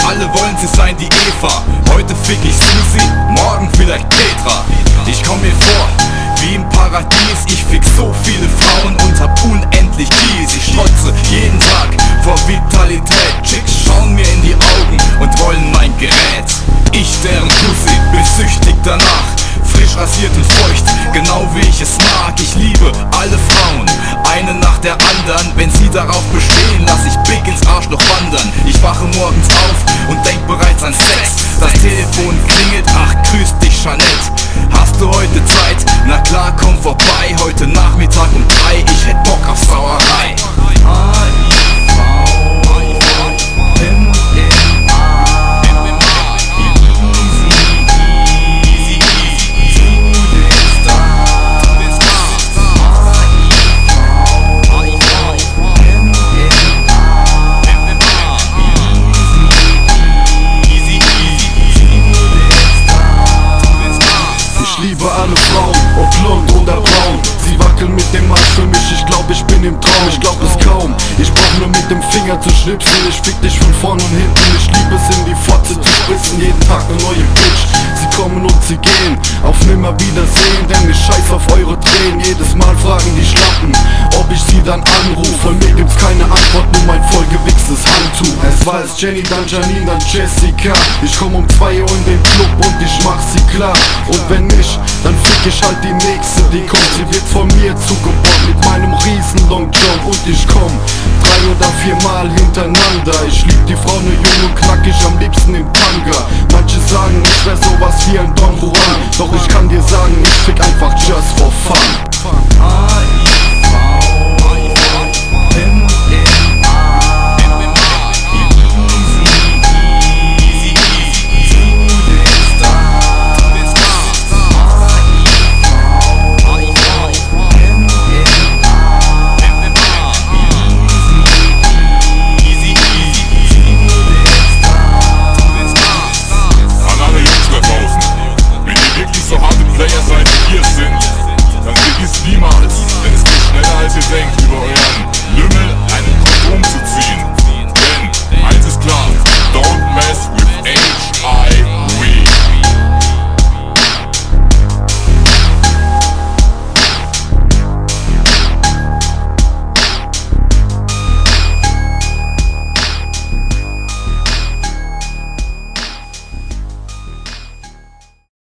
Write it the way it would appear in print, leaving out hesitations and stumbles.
Alle wollen sie sein wie Eva. Heute fick ich Susi, morgen vielleicht Petra. Ich komm mir vor wie im Paradies. Ich fick so viele Frauen und hab unendlich Kies. Ich strotze jeden Tag vor Vitalität. Chicks schauen mir in die Augen und wollen mein Gerät. Ich deren Pussy, bin süchtig danach. Frisch rasiert und feucht, genau wie ich es mag. Ich liebe alle Frauen, eine nach der anderen. Wenn sie darauf bestehen, lass ich Big ins Arschloch wandern. Ich wache morgens auf und denk bereits an Sex. Das Telefon klingelt, ach grüß dich Jeanette. Hast du heute Zeit? Na klar, komm vorbei. Heute Nachmittag um 3, ich hätt Bock auf Sauerei. Alle Frauen, ob blond oder braun, sie wackeln mit dem Arsch für mich, ich glaub ich bin im Traum, ich glaub es kaum. Ich brauch nur mit dem Finger zu schnipsen, ich fick dich von vorn und hinten. Ich lieb es in die Fotze zu spritzen, jeden Tag eine neue Bitch. Sie kommen und sie gehen, auf Nimmerwiedersehen, denn ich scheiß auf eure Tränen. Jedes Mal fragen die Schlappen, ob ich sie dann anruf. Von mir gibt's keine Antwort, nur mein vollgewichstes Handtuch. Es war erst Jenny, dann Janine, dann Jessica. Ich komm um 2 Uhr in den Club und ich mach sie klar. Und wenn nicht, dann fick ich halt die nächste, die kommt. Sie wird von mir zugebaut mit meinem riesen Long John. Und ich komm 3 oder 4 Mal hintereinander. Ich lieb die Frau nur jung und knackig, am liebsten im Tanga. Manche sagen, ich wär sowas wie ein Don Juan. Doch ich kann dir sagen, ich fick einfach just for fun. Player seid, wie wir sind, dann vergiss niemals, denn es geht schneller als ihr denkt.